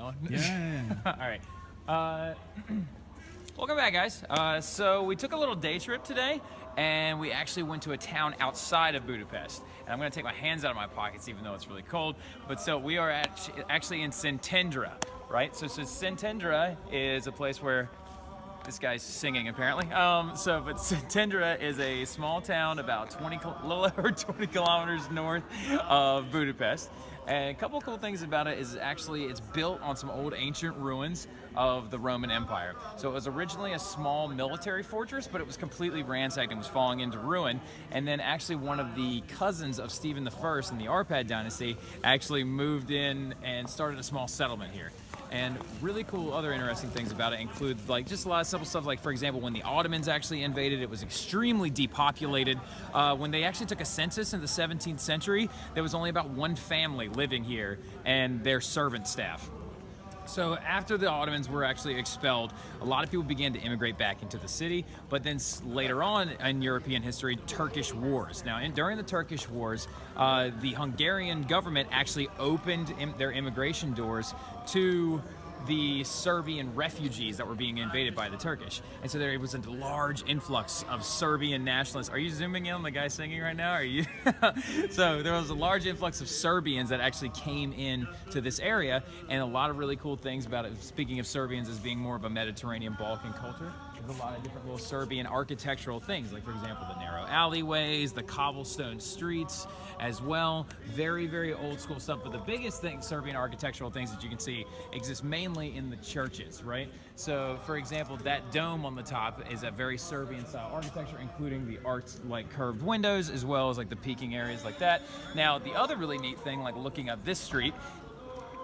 on? Yeah. All right. Welcome back, guys. So we took a little day trip today, and we actually went to a town outside of Budapest. And I'm going to take my hands out of my pockets, even though it's really cold. But so we are actually in Szentendre, right? So Szentendre is a place where this guy's singing, apparently. But Szentendre is a small town about little over 20 kilometers north of Budapest. And a couple cool things about it is actually it's built on some old ancient ruins of the Roman Empire. So it was originally a small military fortress, but it was completely ransacked and was falling into ruin. And then actually one of the cousins of Stephen I in the Arpad dynasty actually moved in and started a small settlement here. And really cool other interesting things about it include like just a lot of simple stuff, like for example when the Ottomans actually invaded, it was extremely depopulated. When they actually took a census in the 17th century, there was only about one family living here and their servant staff. So after the Ottomans were actually expelled, a lot of people began to immigrate back into the city, but then later on in European history, Turkish wars. Now, during the Turkish wars, the Hungarian government actually opened their immigration doors to the Serbian refugees that were being invaded by the Turkish. And so there was a large influx of Serbian nationalists. Are you zooming in on the guy singing right now? Are you? So there was a large influx of Serbians that actually came in to this area, and a lot of really cool things about it. Speaking of Serbians as being more of a Mediterranean Balkan culture, there's a lot of different little Serbian architectural things, like for example the narrow alleyways, the cobblestone streets as well. Very, very old school stuff. But the biggest thing, Serbian architectural things that you can see exist mainly in the churches, right? So for example, that dome on the top is a very Serbian style architecture, including the arched like curved windows, as well as like the peaking areas like that. Now, the other really neat thing, like looking up this street,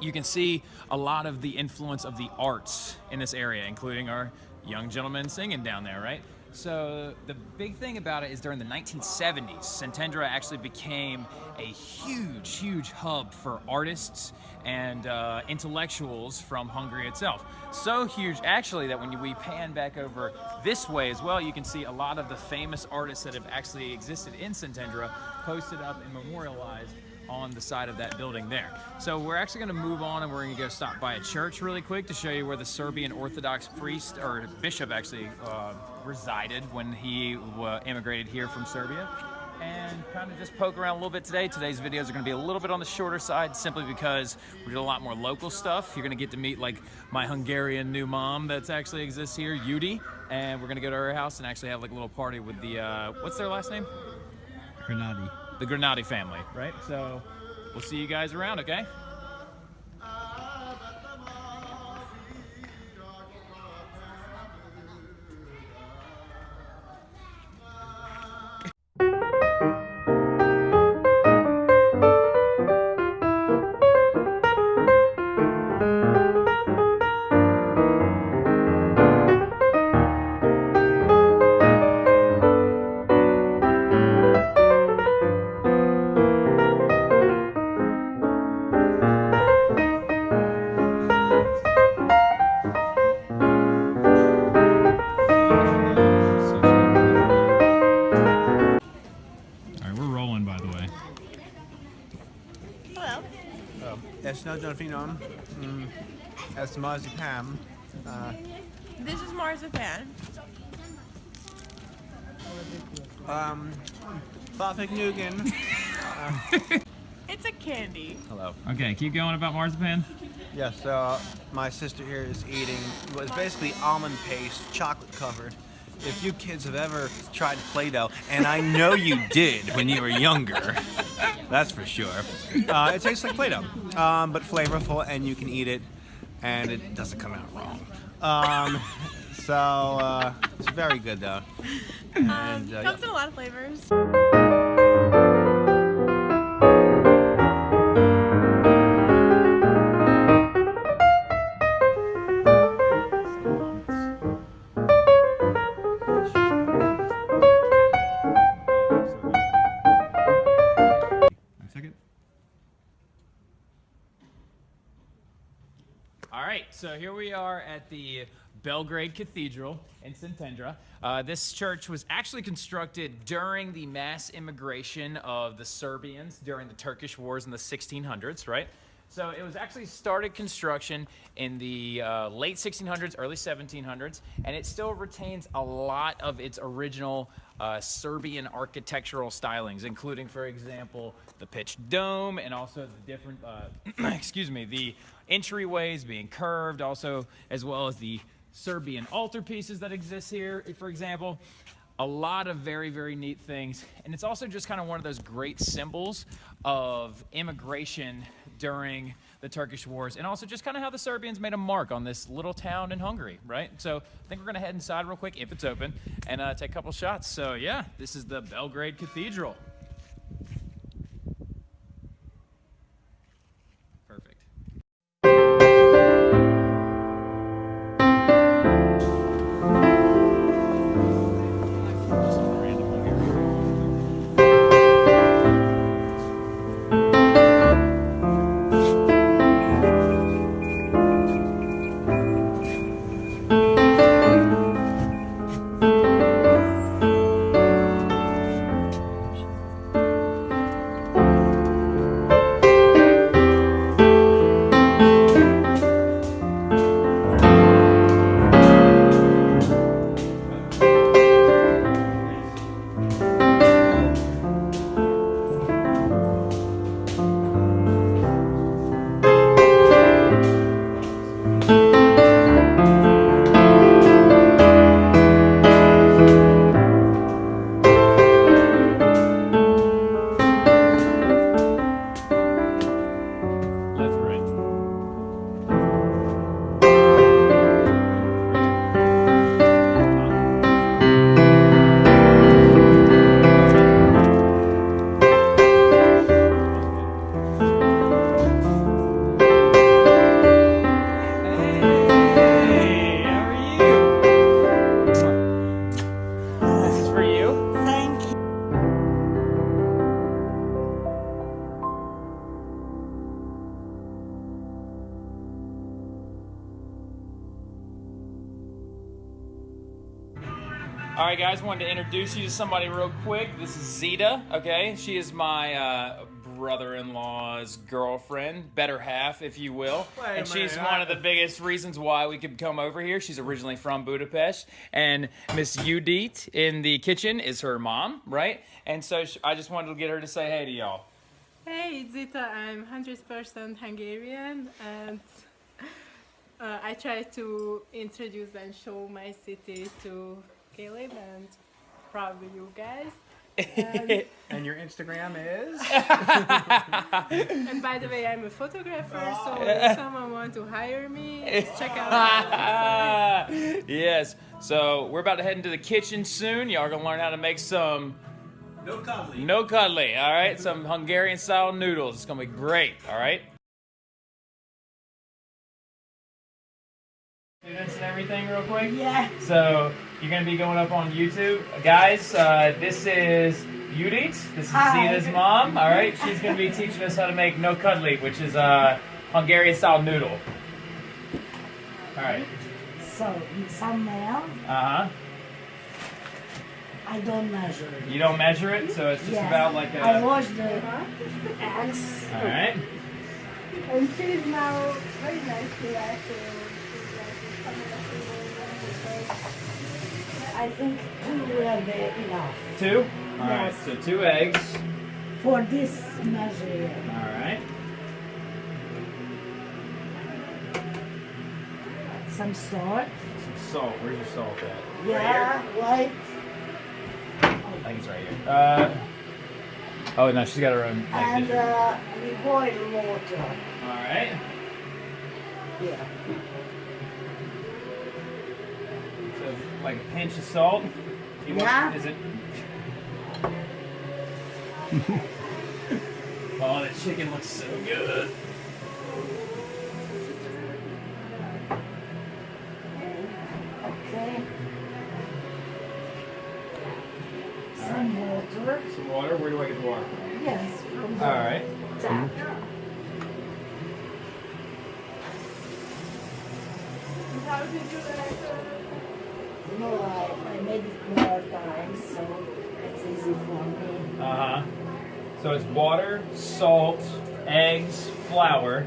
you can see a lot of the influence of the arts in this area, including our young gentleman singing down there, right? So the big thing about it is during the 1970s, Szentendre actually became a huge, huge hub for artists and intellectuals from Hungary itself. So huge, actually, that when we pan back over this way as well, you can see a lot of the famous artists that have actually existed in Szentendre posted up and memorialized on the side of that building there. So we're actually going to move on, and we're going to go stop by a church really quick to show you where the Serbian Orthodox priest, or bishop actually, resided when he immigrated here from Serbia. And kind of just poke around a little bit today. Today's videos are going to be a little bit on the shorter side, simply because we did a lot more local stuff. You're going to get to meet like my Hungarian new mom that actually exists here, Yudi, and we're going to go to her house and actually have like a little party with the, what's their last name? Grenadi. The Grenadi family, right? So we'll see you guys around, okay? That's marzipan. This is marzipan. Farfik Nugan. It's a candy. Hello. Okay, keep going about marzipan. Yes, so my sister here is eating what is basically almond paste, chocolate covered. If you kids have ever tried Play-Doh, and I know you did when you were younger, that's for sure. It tastes like Play-Doh, but flavorful, and you can eat it, and it doesn't come out wrong. So it's very good though. And, comes in a lot of flavors. So here we are at the Belgrade Cathedral in Szentendre. This church was actually constructed during the mass immigration of the Serbians during the Turkish wars in the 1600s, right? So it was actually started construction in the late 1600s, early 1700s, and it still retains a lot of its original Serbian architectural stylings, including, for example, the pitched dome and also the different, excuse me, the entryways being curved, also as well as the Serbian altarpieces that exist here, for example. A lot of very, very neat things. And it's also just kind of one of those great symbols of immigration during the Turkish wars, and also just kind of how the Serbians made a mark on this little town in Hungary, right? So I think we're gonna head inside real quick, if it's open, and take a couple shots. So yeah, this is the Belgrade Cathedral. Perfect. All right, guys, wanted to introduce you to somebody real quick. This is Zita, okay? She is my brother-in-law's girlfriend, better half, if you will. And she's one of the biggest reasons why we could come over here. She's originally from Budapest. And Miss Judith in the kitchen is her mom, right? And so I just wanted to get her to say hey to y'all. Hey, it's Zita. I'm 100% Hungarian, and I try to introduce and show my city to Caleb and probably you guys. And your Instagram is? And by the way, I'm a photographer, so if someone wants to hire me, check out my website. Yes. So we're about to head into the kitchen soon. Y'all are gonna learn how to make some No cuddly. no cuddly. All right, some Hungarian style noodles. It's gonna be great. All right. Students and everything real quick? Yeah. So you're going to be going up on YouTube. Guys, this is Judith. This is Hi. Zita's mom. All right. She's going to be teaching us how to make no cuddly, which is a Hungarian style noodle. All right. So, some mail, Uh-huh. I don't measure it. You don't measure it, so it's just Yes. about like I a... wash the eggs. All right. And she's now very nice to us. I think 2 will be enough. 2? All right. Yes. So 2 eggs. For this measure. All right. Some salt. Some salt. Where's your salt at? Yeah, right. I think it's right here. Oh, no, she's got her own. And we boil water. All right. Yeah. So, like a pinch of salt. Yeah. Is it? Oh, that chicken looks so good. Okay. Some water. Some water. Where do I get the water from? Yes, from the All right. tap. How did you like No, I made it more times, so it's easy for me. Uh huh. So it's water, salt, eggs, flour.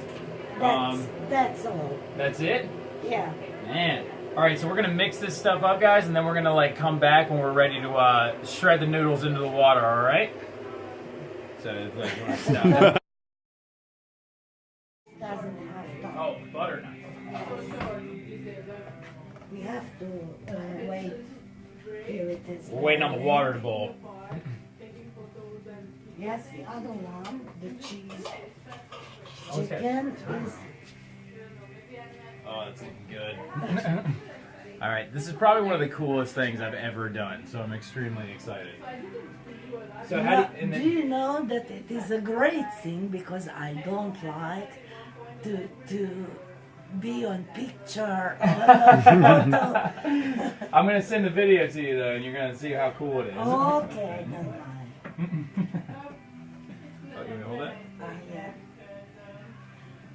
That's all. That's it? Yeah. Man. All right, so we're gonna mix this stuff up, guys, and then we're gonna like come back when we're ready to shred the noodles into the water. All right? So like, you wanna stop. Doesn't have time. Oh, butter knife. We have to wait. Here it is. We're waiting on the water to boil. Yes, the other one, the cheese. Okay. Chicken is. Oh, that's looking good. All right, this is probably one of the coolest things I've ever done, so I'm extremely excited. So how do you, and Do then, you know that it is a great thing because I don't like to be on picture or photo. I'm gonna send the video to you though, and you're gonna see how cool it is. Okay, never mind. Oh, you want me to hold it?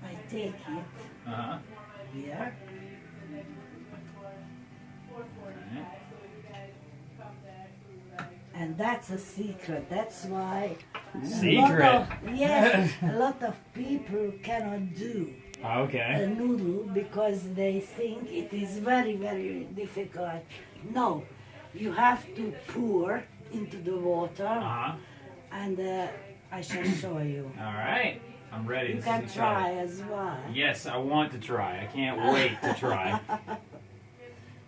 I take it Uh-huh. here. And that's a secret. That's why Secret? Yes, a lot of people cannot do a Okay. noodle because they think it is very, very difficult. No, you have to pour into the water, Uh-huh. and I shall show you. All right. I'm ready. You This can is try exciting. as well. Yes, I want to try. I can't wait to try.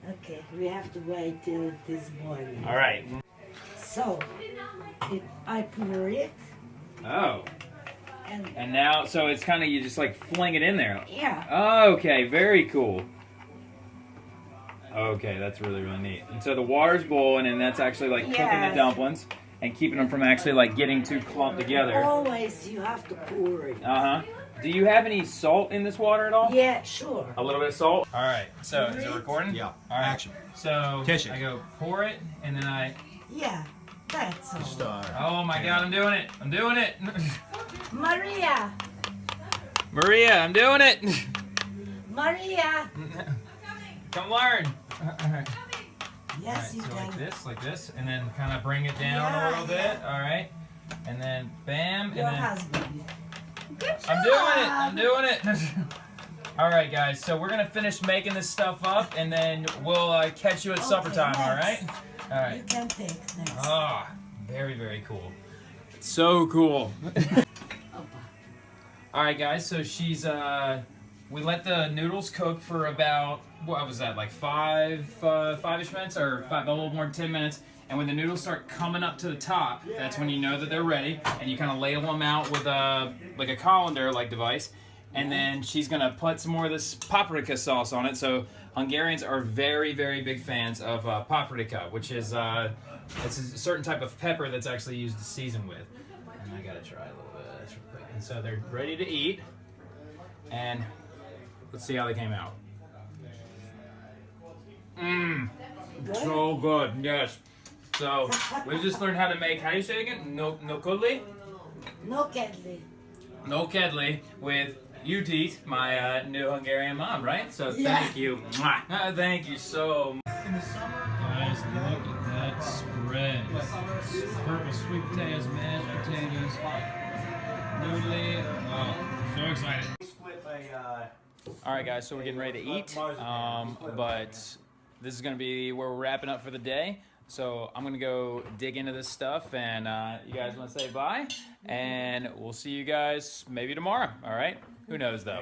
Okay, we have to wait till it is boiling. All right. So, I pour it, Oh. and And now, so it's kind of, you just like fling it in there. yeah, Okay, very cool. Okay, that's really, really neat. And so the water's boiling, and that's actually like cooking the Yes. dumplings and keeping them from actually like getting too clumped together. always you have to pour it. Uh-huh. Do you have any salt in this water at all? Yeah, sure. A little bit of salt? All right, so is it Great. recording? Yeah. All right. Action. So Kiss it. I go pour it, and then I, Yeah, that's all. Star. oh my God, I'm doing it. I'm doing it. Maria, Maria, I'm doing it. Maria. Come learn. All right. Yes, Alright, you so can. like this, and then kind of bring it down Yeah, a little bit. All right, and then bam, and Your then husband. Good I'm doing it. I'm doing it. All right, guys. So we're gonna finish making this stuff up, and then we'll catch you at supper Okay, time. All right. next. All You right. can take next. Ah, very, very cool. So cool. Opa. All right, guys. So she's we let the noodles cook for about, what was that, like five-ish minutes, or a little more than 10 minutes. And when the noodles start coming up to the top, that's when you know that they're ready. And you kind of ladle them out with like a colander-like device. And then she's gonna put some more of this paprika sauce on it. So Hungarians are very, very big fans of paprika, which is it's a certain type of pepper that's actually used to season with. And I gotta try a little bit of this real quick. And so they're ready to eat. And let's see how they came out. Mmm, so good. Yes. So we've just learned how to make, how do you say it again? No kudli? No kedli. No kedli with Judith, my new Hungarian mom, right? So Yeah. thank you. Mwah. Thank you so much. In the summer, guys, look at that spread. Purple sweet potatoes, mashed potatoes, noodly. Oh, so excited. All right, guys, so we're getting ready to eat, but this is going to be where we're wrapping up for the day. So I'm going to go dig into this stuff, and you guys want to say bye, and we'll see you guys maybe tomorrow, all right? Who knows, though?